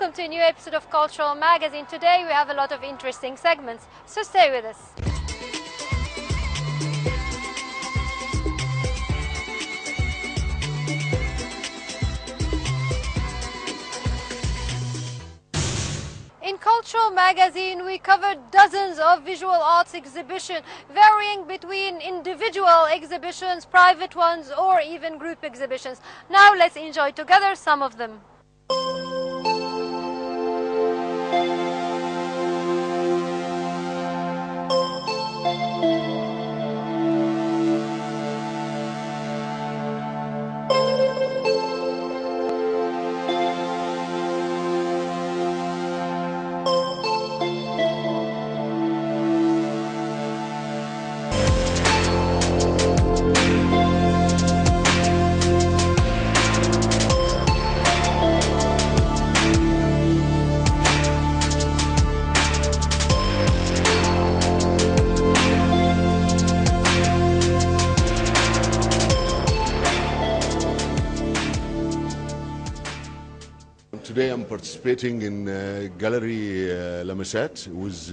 Welcome to a new episode of Cultural Magazine. Today we have a lot of interesting segments, so stay with us. In Cultural Magazine, we covered dozens of visual arts exhibitions, varying between individual exhibitions, private ones, or even group exhibitions. Now let's enjoy together some of them. Today I'm participating in Gallery Lamasat with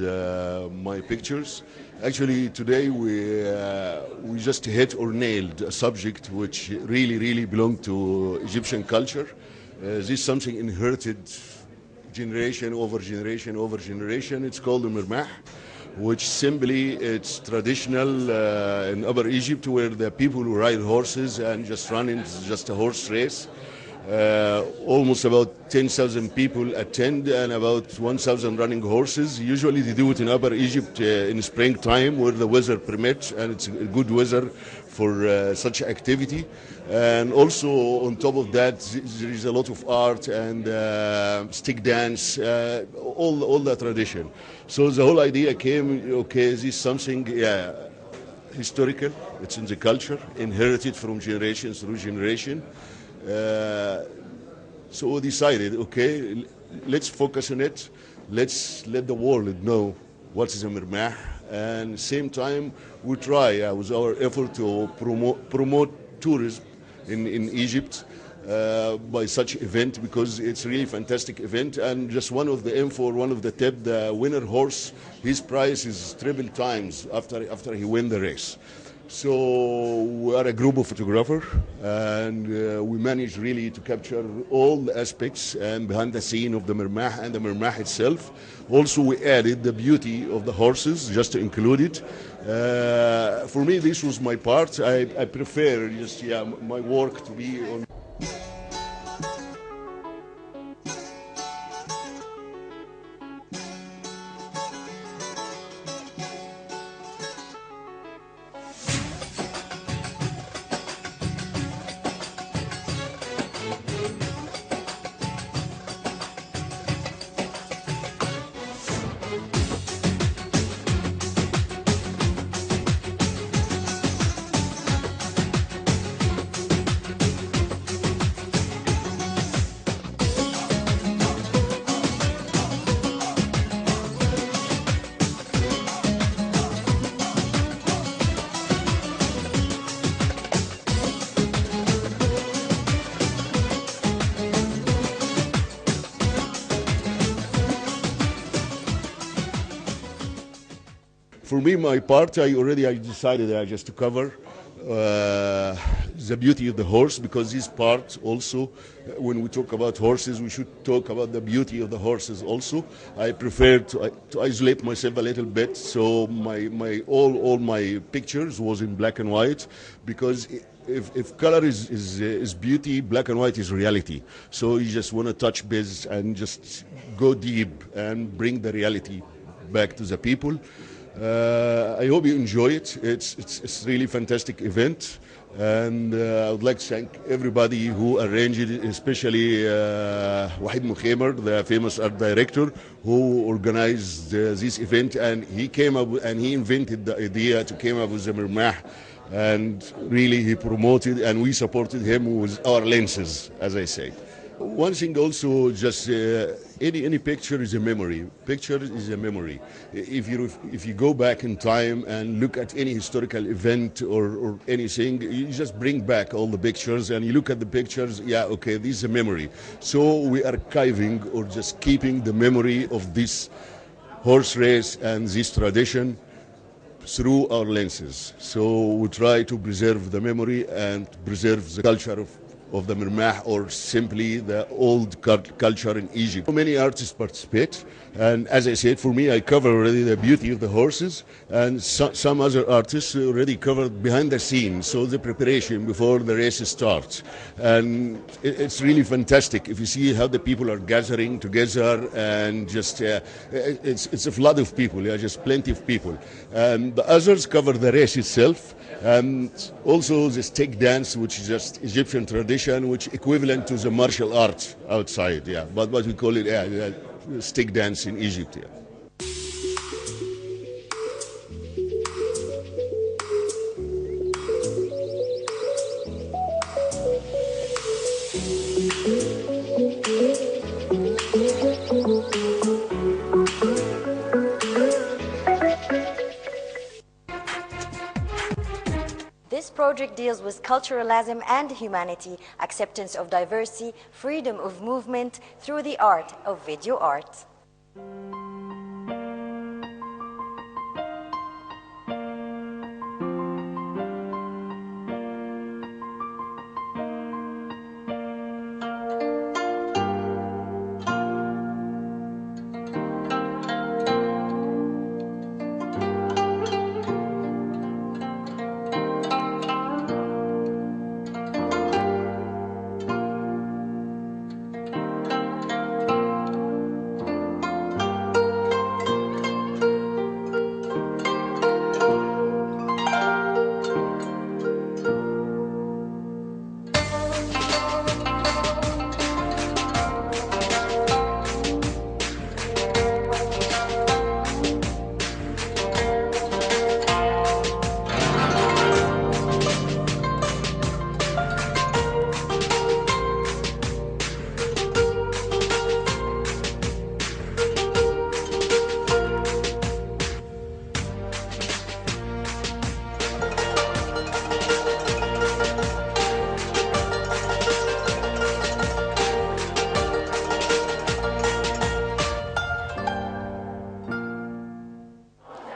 my pictures. Actually today we just hit or nailed a subject which really belonged to Egyptian culture. This is something inherited generation over generation over generation. It's called the mirmah, which simply it's traditional in Upper Egypt, where the people who ride horses and just run, it's just a horse race. Almost about 10,000 people attend and about 1,000 running horses. Usually they do it in Upper Egypt in springtime where the weather permits, and it's good weather for such activity. And also on top of that there is a lot of art and stick dance, all the tradition. So the whole idea came, okay, this is something historical, it's in the culture, inherited from generation through generation. So we decided, okay, let's focus on it. Let's let the world know what is a mirmah, and at the same time we try with our effort to promote tourism in Egypt by such event, because it's really fantastic event. And just one of the info, one of the tip, the winner horse, his price is triple times after he win the race. So we are a group of photographers, and we managed really to capture all the aspects and behind the scene of the mirmah and the mirmah itself. Also we added the beauty of the horses just to include it. For me this was my part. I prefer just my work to be on. For me, my part, I decided just to cover the beauty of the horse, because this part also, when we talk about horses, we should talk about the beauty of the horses also. I prefer to isolate myself a little bit, so all my pictures was in black and white, because if color is beauty, black and white is reality. So you just want to touch base and just go deep and bring the reality back to the people. I hope you enjoy it. It's really fantastic event, and I would like to thank everybody who arranged it, especially Wahid Mukhemer, the famous art director, who organized this event, and he came up and he invented the idea to come up with the mirmah, and really he promoted, and we supported him with our lenses, as I say. One thing also, just any picture is a memory. Picture is a memory. If you go back in time and look at any historical event or anything, you just bring back all the pictures and you look at the pictures. Yeah, okay, this is a memory. So we are archiving or just keeping the memory of this horse race and this tradition through our lenses. So we try to preserve the memory and preserve the culture of the Mirmah, or simply the old culture in Egypt. Many artists participate, and as I said, for me, I cover already the beauty of the horses, and some other artists already covered behind the scenes, so the preparation before the race starts. And it's really fantastic if you see how the people are gathering together, and just it's a flood of people, yeah, just plenty of people. And the others cover the race itself, and also the stick dance, which is just Egyptian tradition, which equivalent to the martial arts outside, yeah. But what we call it, stick dance in Egypt, yeah. This project deals with culturalism and humanity, acceptance of diversity, freedom of movement through the art of video art.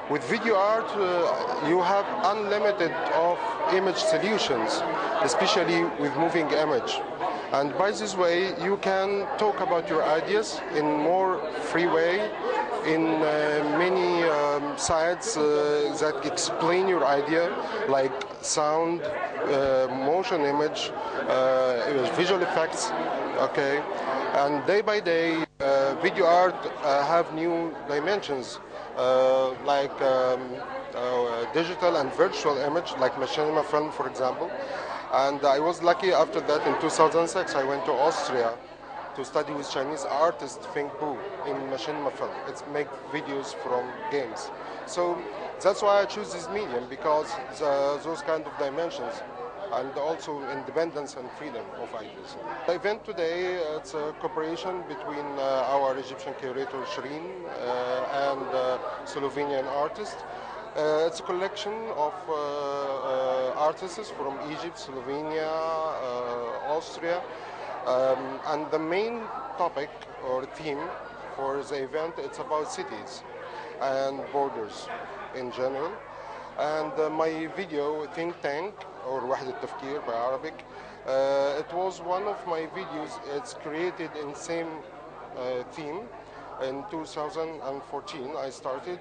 With video art, you have unlimited of image solutions, especially with moving image. And by this way, you can talk about your ideas in more free way, in many sites that explain your idea, like sound, motion image, visual effects, okay? And day by day, video art have new dimensions. Like digital and virtual image, like machinima film, for example. And I was lucky after that in 2006, I went to Austria to study with Chinese artist Feng Bu in machinima film. It's make videos from games. So that's why I choose this medium, because those kind of dimensions, and also independence and freedom of ideas. The event today, it's a cooperation between our Egyptian curator Shireen and Slovenian artist. It's a collection of artists from Egypt, Slovenia, Austria, and the main topic or theme for the event, it's about cities and borders in general. And my video, Think Tank, or وحدة التفكير by Arabic, it was one of my videos. It's created in same theme. In 2014, I started.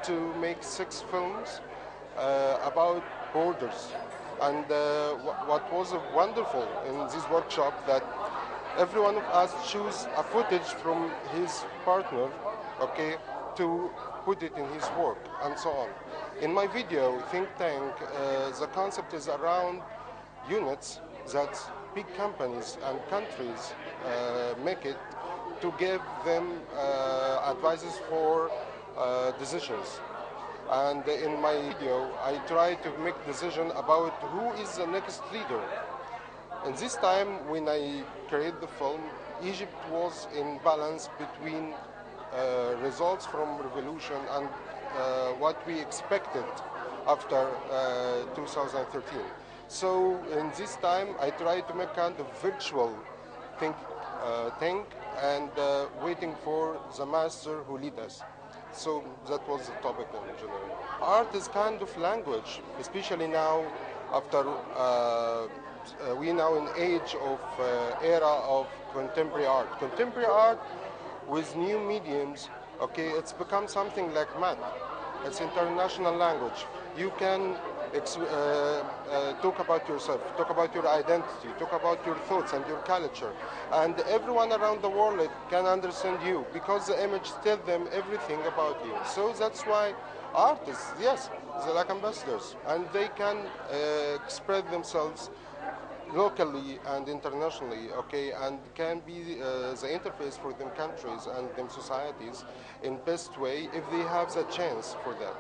to make 6 films about borders. And what was wonderful in this workshop that every one of us choose a footage from his partner, okay, to put it in his work and so on. In my video, Think Tank, the concept is around units that big companies and countries make it to give them advices for decisions. And in my video, I try to make decision about who is the next leader. And this time, when I created the film, Egypt was in balance between results from revolution and what we expected after 2013. So in this time, I tried to make kind of virtual think tank and waiting for the master who lead us. So that was the topic in general. Art is kind of language, especially now after we now in age of era of contemporary art. Contemporary art with new mediums, okay, it's become something like math. It's international language. You can talk about yourself, talk about your identity, talk about your thoughts and your culture. And everyone around the world can understand you because the image tells them everything about you. So that's why artists, yes, they're like ambassadors, and they can express themselves locally and internationally, okay, and can be the interface for them countries and them societies in best way if they have the chance for that.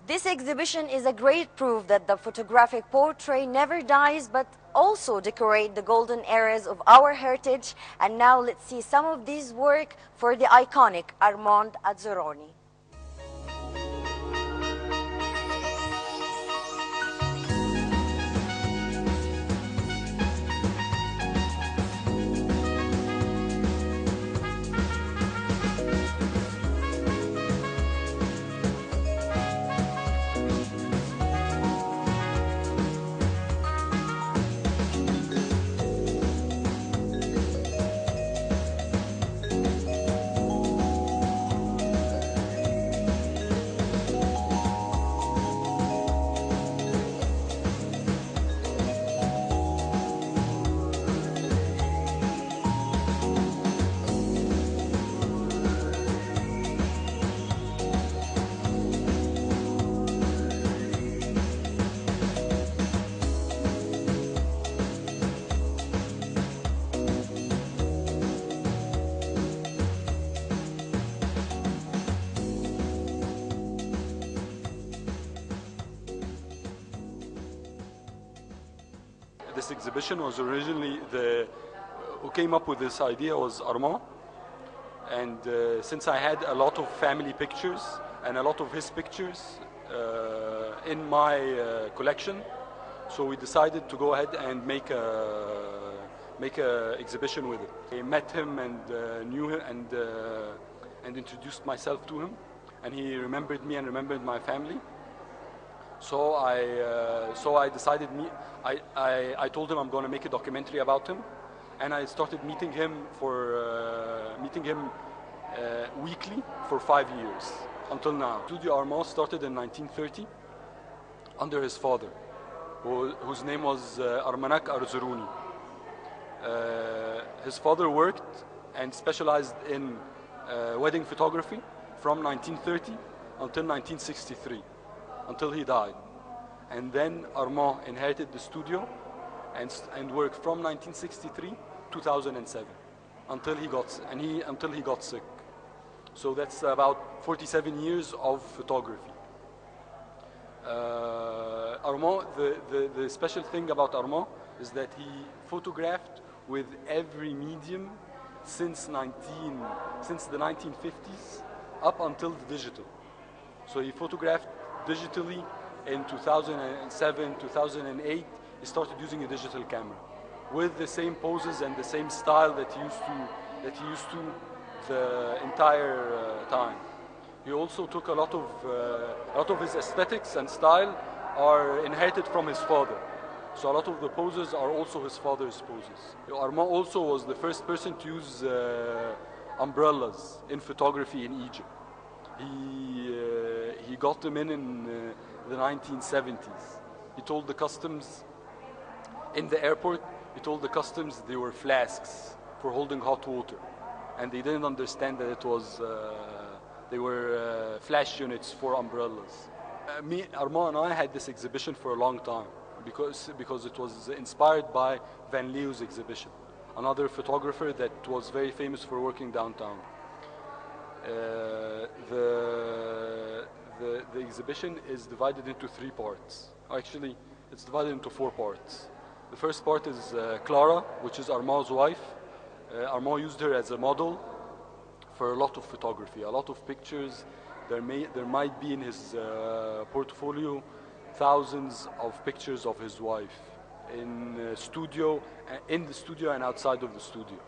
This exhibition is a great proof that the photographic portrait never dies, but also decorate the golden eras of our heritage. And now let's see some of these work for the iconic Armand Azzuroni. this exhibition was originally who came up with this idea was Armand. And since I had a lot of family pictures and a lot of his pictures in my collection, so we decided to go ahead and make a exhibition with it. I met him and knew him and introduced myself to him, and he remembered me and remembered my family. So I decided I told him I'm going to make a documentary about him, and I started meeting him weekly for 5 years until now. Studio Armand started in 1930 under his father, whose name was Armanak Arzuruni. His father worked and specialized in wedding photography from 1930 until 1963, until he died. And then Armand inherited the studio and worked from 1963 to 2007 until he got sick. So that's about 47 years of photography. Armand, the special thing about Armand is that he photographed with every medium since the 1950s up until the digital. So he photographed digitally in 2007, 2008. He started using a digital camera with the same poses and the same style that he used to the entire time. He also took a lot of his aesthetics and style are inherited from his father. So a lot of the poses are also his father's poses. Armand also was the first person to use umbrellas in photography in Egypt. He got them in the 1970s. He told the customs in the airport, they were flasks for holding hot water, and they didn't understand that it was they were flash units for umbrellas. Armand and I had this exhibition for a long time because it was inspired by Van Leeuw's exhibition, another photographer that was very famous for working downtown. The exhibition is divided into 3 parts. Actually, it's divided into 4 parts. The first part is Clara, which is Armand's wife. Armand used her as a model for a lot of photography, a lot of pictures. There might be in his portfolio thousands of pictures of his wife in the studio and outside of the studio.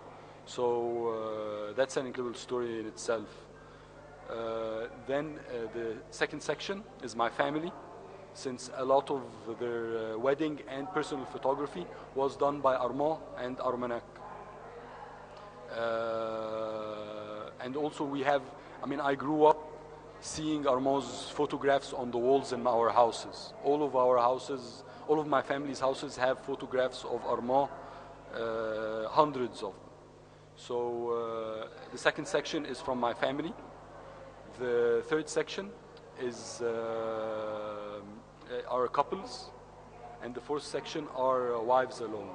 So that's an incredible story in itself. Then the second section is my family, since a lot of their wedding and personal photography was done by Armand and Armanak. And also I grew up seeing Armand's photographs on the walls in our houses. All of my family's houses have photographs of Armand, hundreds of them. So the second section is from my family. The third section is our couples, and the fourth section are wives alone.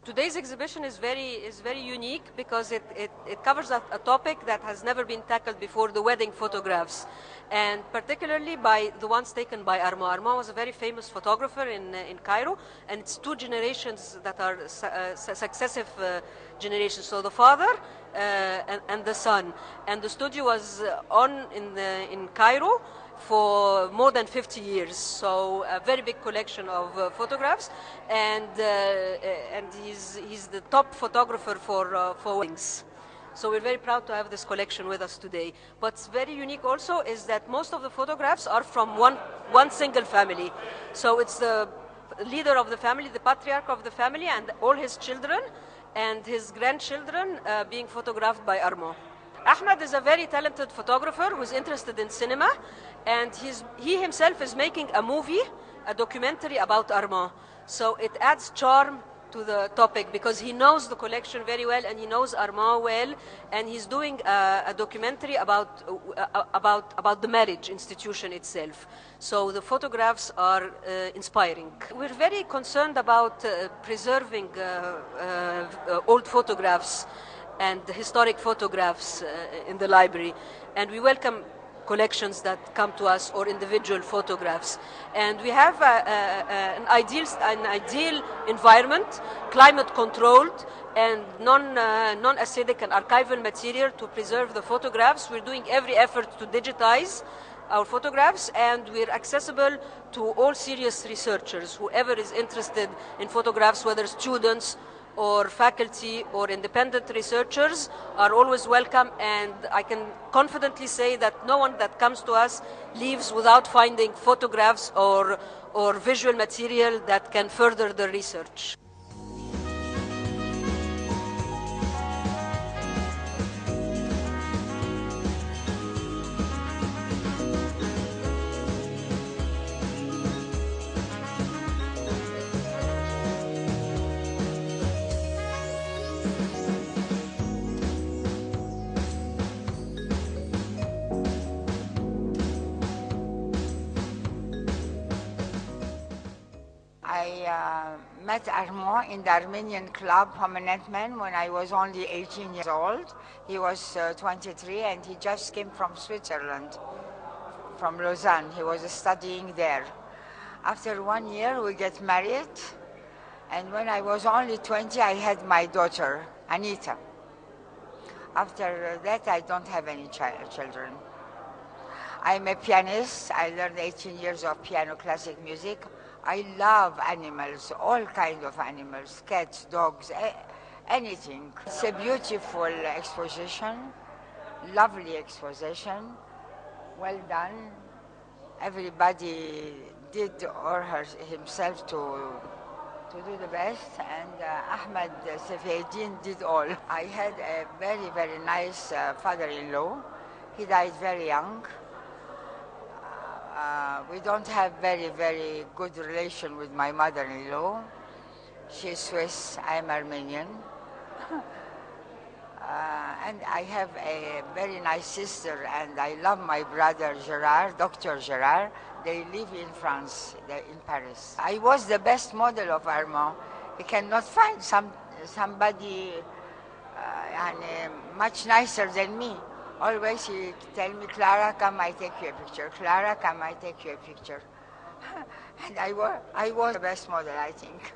Today's exhibition is very unique because it covers a topic that has never been tackled before, the wedding photographs, and particularly by the ones taken by Armand. Armand was a very famous photographer in Cairo, and it's 2 generations that are successive generations. So the father and the son, and the studio was in Cairo for more than 50 years, so a very big collection of photographs, and he's the top photographer for weddings. So we're very proud to have this collection with us today. What's very unique also is that most of the photographs are from one single family. So it's the leader of the family, the patriarch of the family, and all his children and his grandchildren being photographed by Armand. Ahmed is a very talented photographer who's interested in cinema, and he himself is making a movie, a documentary about Armand. So it adds charm to the topic because he knows the collection very well and he knows Armand well, and he's doing a documentary about the marriage institution itself. So the photographs are inspiring. We're very concerned about preserving old photographs and historic photographs in the library, and we welcome collections that come to us or individual photographs. And we have an ideal environment, climate controlled and non-acidic and archival material to preserve the photographs. We're doing every effort to digitize our photographs, and we're accessible to all serious researchers. Whoever is interested in photographs, whether students or faculty or independent researchers, are always welcome, and I can confidently say that no one that comes to us leaves without finding photographs or visual material that can further the research. I met Armand in the Armenian club Prominent Men when I was only 18 years old. He was 23 and he just came from Switzerland, from Lausanne. He was studying there. After 1 year we get married, and when I was only 20 I had my daughter, Anita. After that I don't have any children. I'm a pianist. I learned 18 years of piano classic music. I love animals, all kinds of animals, cats, dogs, anything. It's a beautiful exposition, lovely exposition, well done. Everybody did himself to do the best, and Ahmed Safieddin did all. I had a very, very nice father-in-law. He died very young. We don't have very, very good relation with my mother-in-law. She's Swiss, I'm Armenian. And I have a very nice sister, and I love my brother Gerard, Dr. Gerard. They live in France, in Paris. I was the best model of Armand. He cannot find somebody much nicer than me. Always he tell me, Clara, come, I take you a picture. Clara, come, I take you a picture. And I was the best model, I think.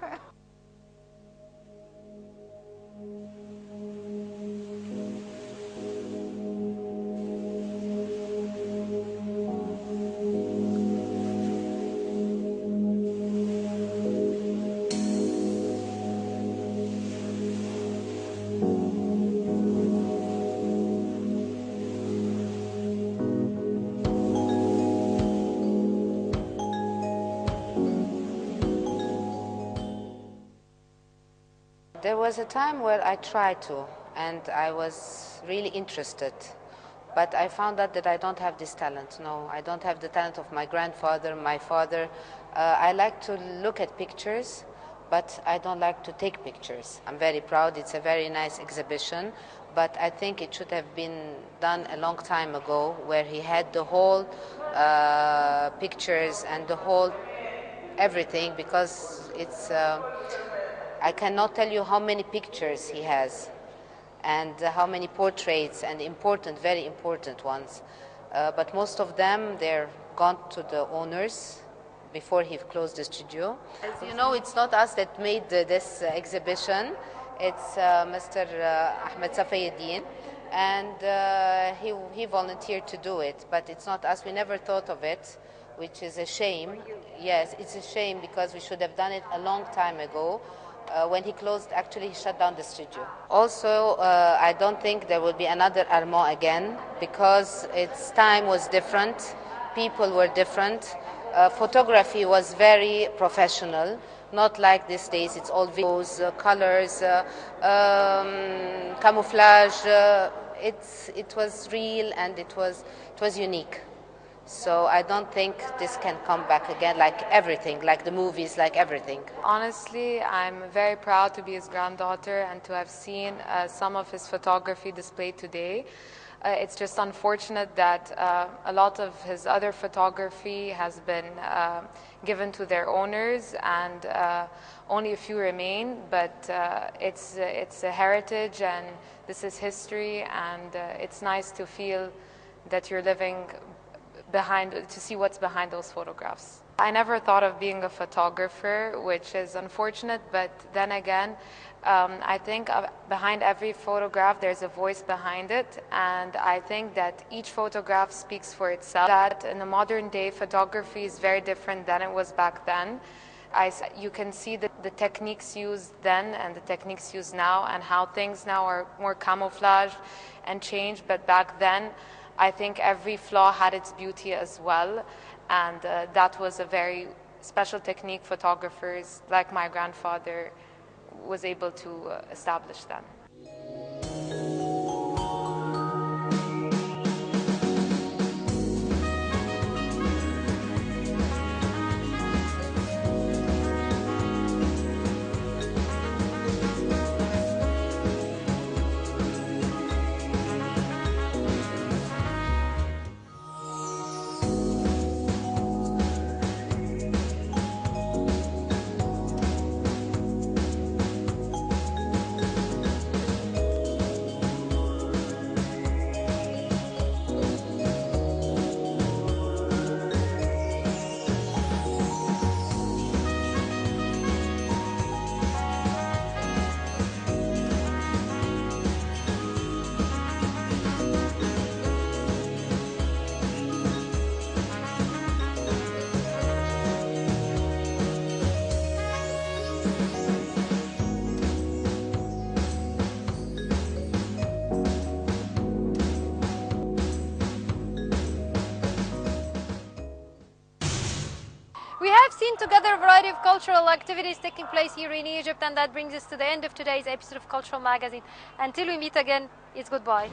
There was a time where I tried to, and I was really interested, but I found out that I don't have this talent. No, I don't have the talent of my grandfather, my father. I like to look at pictures, but I don't like to take pictures. I'm very proud. It's a very nice exhibition, but I think it should have been done a long time ago, where he had the whole pictures and the whole everything, because it's I cannot tell you how many pictures he has and how many portraits, and important, very important ones. But most of them, they're gone to the owners before he closed the studio. As you know, it's not us that made this exhibition. It's Mr. Ahmed Safieddin, and he volunteered to do it, but it's not us. We never thought of it, which is a shame. Yes, it's a shame, because we should have done it a long time ago. When he closed, actually, he shut down the studio. Also, I don't think there will be another Armand again because its time was different, people were different. Photography was very professional, not like these days. It's all videos, colors, camouflage. It was real and it was unique. So I don't think this can come back again, like everything, like the movies, like everything. Honestly, I'm very proud to be his granddaughter and to have seen some of his photography displayed today. It's just unfortunate that a lot of his other photography has been given to their owners and only a few remain, but it's a heritage and this is history, and it's nice to feel that you're living to see what's behind those photographs. I never thought of being a photographer, which is unfortunate, but then again, I think behind every photograph there's a voice behind it, and I think that each photograph speaks for itself. That in the modern day, photography is very different than it was back then. You can see the techniques used then and the techniques used now, and how things now are more camouflaged and changed, but back then I think every flaw had its beauty as well, and that was a very special technique photographers like my grandfather was able to establish then. We have seen together a variety of cultural activities taking place here in Egypt, and that brings us to the end of today's episode of Cultural Magazine. Until we meet again, it's goodbye.